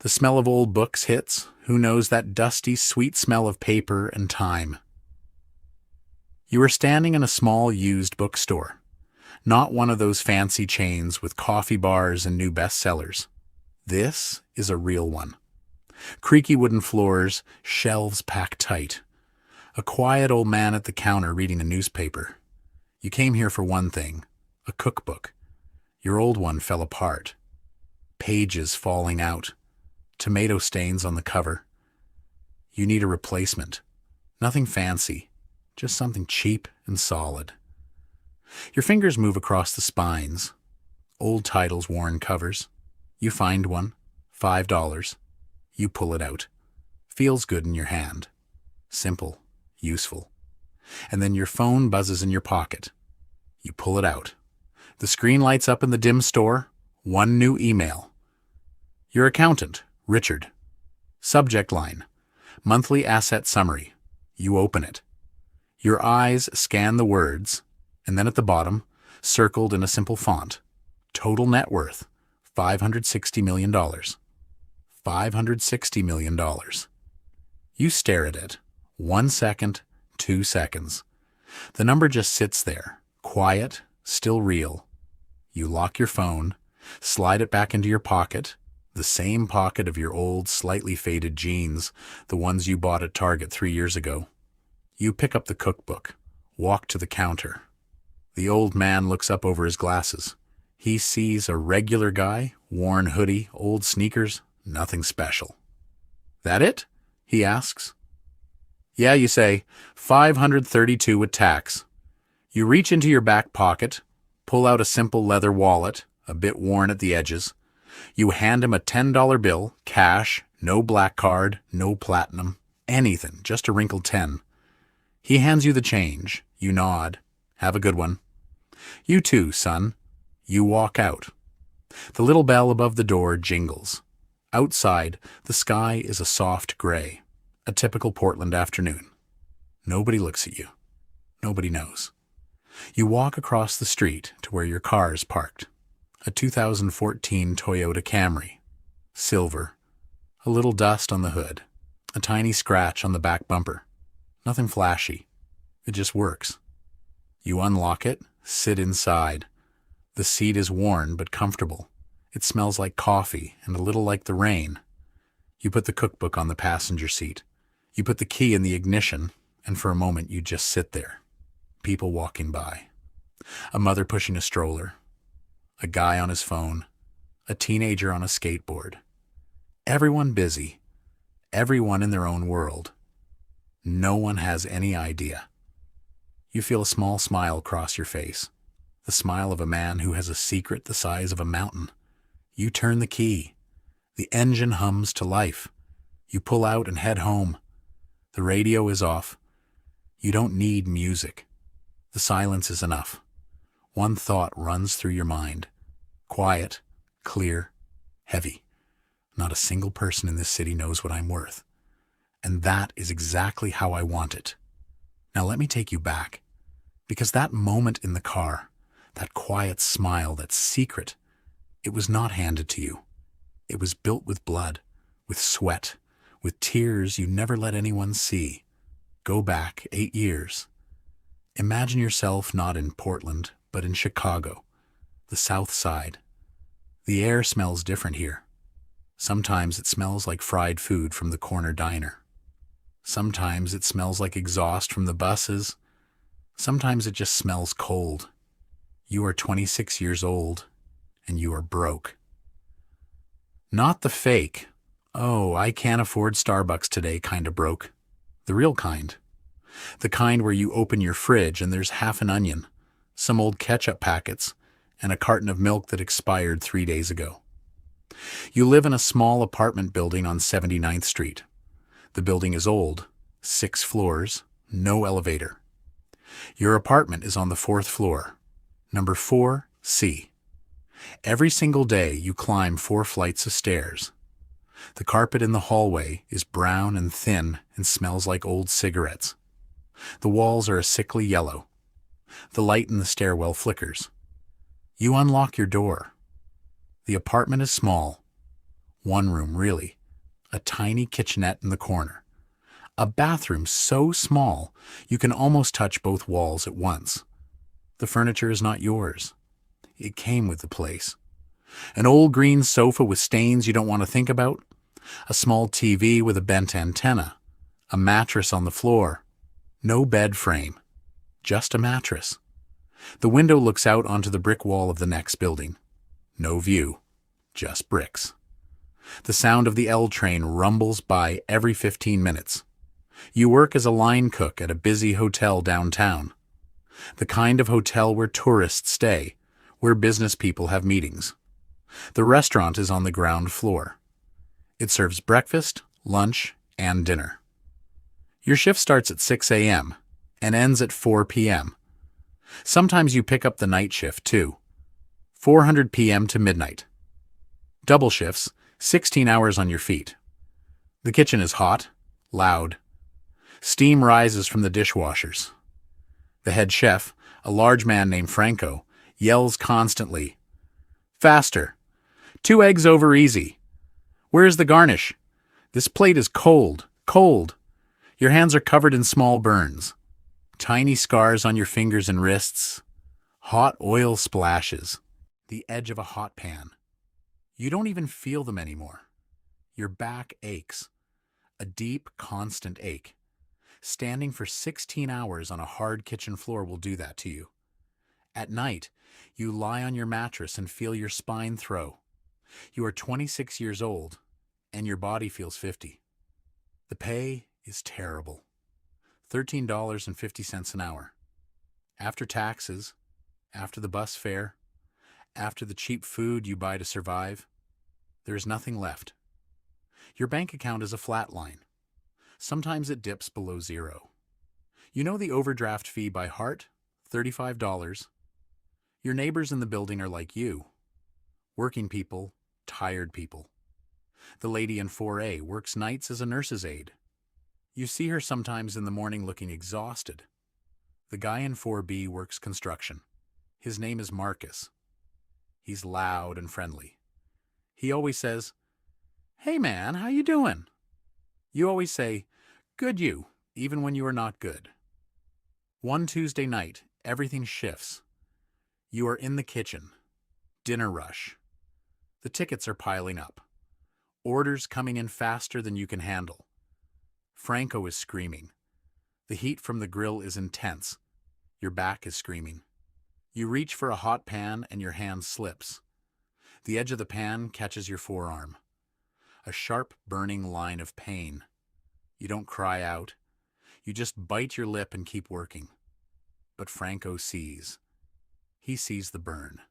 The smell of old books hits. Who knows that dusty, sweet smell of paper and time? You are standing in a small, used bookstore. Not one of those fancy chains with coffee bars and new bestsellers. This is a real one. Creaky wooden floors, shelves packed tight. A quiet old man at the counter reading a newspaper. You came here for one thing, a cookbook. Your old one fell apart. Pages falling out. Tomato stains on the cover. You need a replacement. Nothing fancy, just something cheap and solid. Your fingers move across the spines. Old titles, worn covers. You find one, $5. You pull it out. Feels good in your hand. Simple, useful. And then your phone buzzes in your pocket. You pull it out. The screen lights up in the dim store. One new email. Your accountant, Richard. Subject line, monthly asset summary. You open it. Your eyes scan the words, and then at the bottom, circled in a simple font, total net worth, $560 million. $560 million. You stare at it. 1 second, 2 seconds. The number just sits there, quiet, still real. You lock your phone, slide it back into your pocket, the same pocket of your old, slightly faded jeans, the ones you bought at Target 3 years ago. You pick up the cookbook, walk to the counter. The old man looks up over his glasses. He sees a regular guy, worn hoodie, old sneakers, nothing special. That it? He asks. Yeah, you say, 532 with tax. You reach into your back pocket, pull out a simple leather wallet, a bit worn at the edges. You hand him a $10 bill, cash, no black card, no platinum, anything, just a wrinkled 10. He hands you the change. You nod. Have a good one. You too, son. You walk out. The little bell above the door jingles. Outside, the sky is a soft gray, a typical Portland afternoon. Nobody looks at you. Nobody knows. You walk across the street to where your car is parked. A 2014 Toyota Camry. Silver. A little dust on the hood. A tiny scratch on the back bumper. Nothing flashy. It just works. You unlock it, sit inside. The seat is worn but comfortable. It smells like coffee and a little like the rain. You put the cookbook on the passenger seat. You put the key in the ignition, and for a moment you just sit there. People walking by. A mother pushing a stroller. A guy on his phone. A teenager on a skateboard. Everyone busy. Everyone in their own world. No one has any idea. You feel a small smile cross your face. The smile of a man who has a secret the size of a mountain. You turn the key. The engine hums to life. You pull out and head home. The radio is off. You don't need music. The silence is enough. One thought runs through your mind. Quiet, clear, heavy. Not a single person in this city knows what I'm worth. And that is exactly how I want it. Now let me take you back. Because that moment in the car, that quiet smile, that secret, it was not handed to you. It was built with blood, with sweat, with tears you never let anyone see. Go back 8 years. Imagine yourself not in Portland, but in Chicago, the South Side. The air smells different here. Sometimes it smells like fried food from the corner diner. Sometimes it smells like exhaust from the buses. Sometimes it just smells cold. You are 26 years old, and you are broke. Not the fake, oh, I can't afford Starbucks today kind of broke. The real kind. The kind where you open your fridge and there's half an onion, some old ketchup packets, and a carton of milk that expired 3 days ago. You live in a small apartment building on 79th Street. The building is old, 6 floors, no elevator. Your apartment is on the 4th floor, number 4C. Every single day you climb 4 flights of stairs. The carpet in the hallway is brown and thin and smells like old cigarettes. The walls are a sickly yellow. The light in the stairwell flickers. You unlock your door. The apartment is small. One room, really. A tiny kitchenette in the corner. A bathroom so small you can almost touch both walls at once. The furniture is not yours. It came with the place. An old green sofa with stains you don't want to think about. A small TV with a bent antenna. A mattress on the floor. No bed frame. Just a mattress. The window looks out onto the brick wall of the next building. No view. Just bricks. The sound of the L train rumbles by every 15 minutes. You work as a line cook at a busy hotel downtown. The kind of hotel where tourists stay, where business people have meetings. The restaurant is on the ground floor. It serves breakfast, lunch, and dinner. Your shift starts at 6 a.m. and ends at 4 p.m. Sometimes you pick up the night shift too. 400 p.m. to midnight. Double shifts, 16 hours on your feet. The kitchen is hot, loud. Steam rises from the dishwashers. The head chef, a large man named Franco, yells constantly, "Faster! 2 eggs over easy! Where's the garnish? This plate is cold, cold! Your hands are covered in small burns. Tiny scars on your fingers and wrists. Hot oil splashes. The edge of a hot pan. You don't even feel them anymore. Your back aches. A deep, constant ache. Standing for 16 hours on a hard kitchen floor will do that to you. At night, you lie on your mattress and feel your spine throw. You are 26 years old, and your body feels 50. The pay is terrible. $13.50 an hour. After taxes, after the bus fare, after the cheap food you buy to survive, there is nothing left. Your bank account is a flat line. Sometimes it dips below zero. You know the overdraft fee by heart? $35. Your neighbors in the building are like you. Working people, tired people. The lady in 4A works nights as a nurse's aide. You see her sometimes in the morning looking exhausted. The guy in 4B works construction. His name is Marcus. He's loud and friendly. He always says, "Hey man, how you doing?" You always say, "Good you," even when you are not good. One Tuesday night, everything shifts. You are in the kitchen. Dinner rush. The tickets are piling up. Orders coming in faster than you can handle. Franco is screaming. The heat from the grill is intense. Your back is screaming. You reach for a hot pan and your hand slips. The edge of the pan catches your forearm. A sharp, burning line of pain. You don't cry out. You just bite your lip and keep working. But Franco sees. He sees the burn.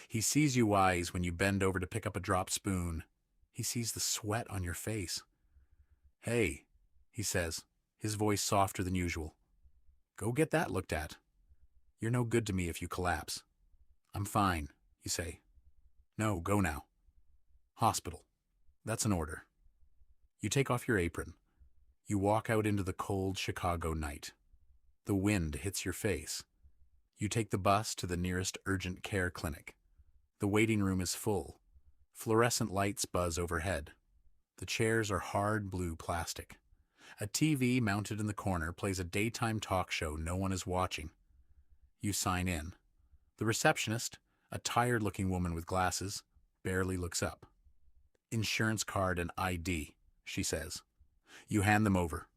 He sees you eyes when you bend over to pick up a dropped spoon. He sees the sweat on your face. "Hey," he says, his voice softer than usual. "Go get that looked at. You're no good to me if you collapse." "I'm fine," you say. "No, go now." "Hospital. That's an order." You take off your apron. You walk out into the cold Chicago night. The wind hits your face. You take the bus to the nearest urgent care clinic. The waiting room is full. Fluorescent lights buzz overhead. The chairs are hard blue plastic. A TV mounted in the corner plays a daytime talk show no one is watching. You sign in. The receptionist, a tired-looking woman with glasses, barely looks up. "Insurance card and ID," she says. You hand them over.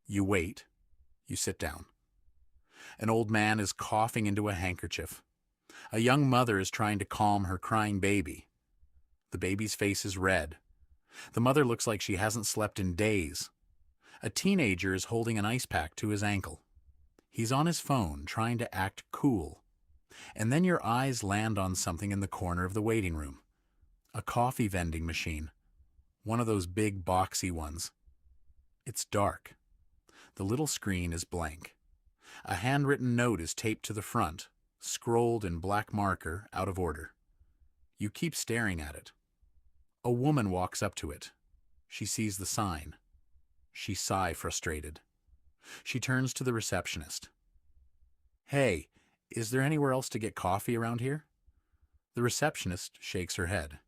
You wait. You sit down. An old man is coughing into a handkerchief. A young mother is trying to calm her crying baby. The baby's face is red. The mother looks like she hasn't slept in days. A teenager is holding an ice pack to his ankle. He's on his phone, trying to act cool. And then your eyes land on something in the corner of the waiting room. A coffee vending machine. One of those big boxy ones. It's dark. The little screen is blank. A handwritten note is taped to the front, scrolled in black marker, out of order. You keep staring at it. A woman walks up to it. She sees the sign. She sighs frustrated. She turns to the receptionist. "Hey, is there anywhere else to get coffee around here?" The receptionist shakes her head.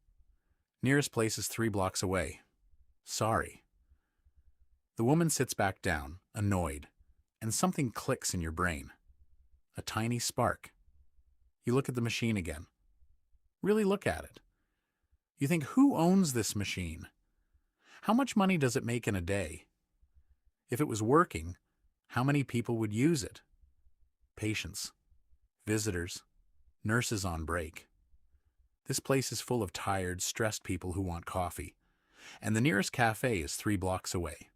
Nearest place is 3 blocks away. Sorry. The woman sits back down, annoyed, and something clicks in your brain. A tiny spark. You look at the machine again. Really look at it. You think, who owns this machine? How much money does it make in a day? If it was working, how many people would use it? Patients, visitors, nurses on break. This place is full of tired, stressed people who want coffee, and the nearest cafe is 3 blocks away.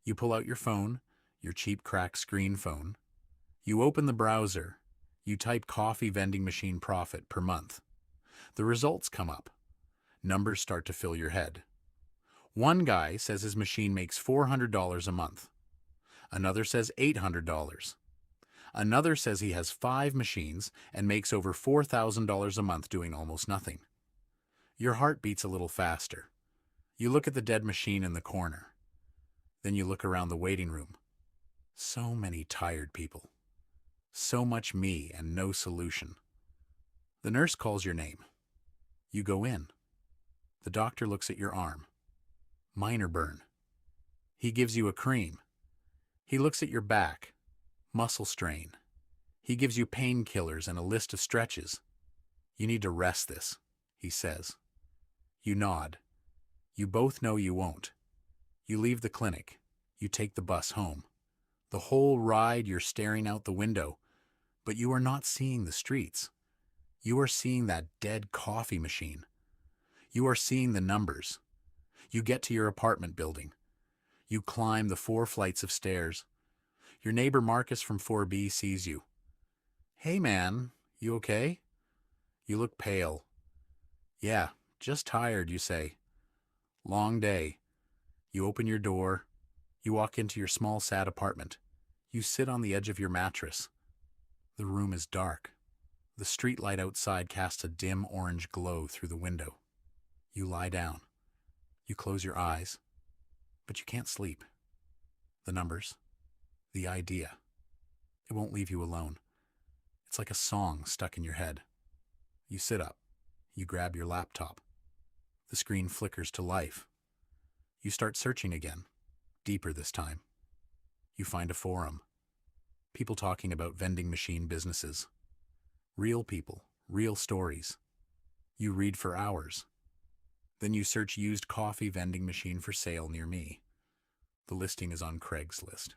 You pull out your phone, your cheap cracked screen phone. You open the browser. You type coffee vending machine profit per month. The results come up. Numbers start to fill your head. One guy says his machine makes $400 a month. Another says $800. Another says he has 5 machines and makes over $4,000 a month doing almost nothing. Your heart beats a little faster. You look at the dead machine in the corner. Then you look around the waiting room. So many tired people. So much me and no solution. The nurse calls your name. You go in. The doctor looks at your arm. Minor burn. He gives you a cream. He looks at your back. Muscle strain. He gives you painkillers and a list of stretches. You need to rest this, he says. You nod. You both know you won't. You leave the clinic. You take the bus home. The whole ride you're staring out the window, but you are not seeing the streets. You are seeing that dead coffee machine. You are seeing the numbers. You get to your apartment building. You climb the 4 flights of stairs. Your neighbor Marcus from 4B sees you. Hey man, you okay? You look pale. Yeah, just tired, you say. Long day. You open your door. You walk into your small, sad apartment. You sit on the edge of your mattress. The room is dark. The street light outside casts a dim orange glow through the window. You lie down. You close your eyes, but you can't sleep. The numbers, the idea, it won't leave you alone. It's like a song stuck in your head. You sit up. You grab your laptop. The screen flickers to life. You start searching again, deeper this time. You find a forum. People talking about vending machine businesses. Real people, real stories. You read for hours. Then you search used coffee vending machine for sale near me. The listing is on Craigslist.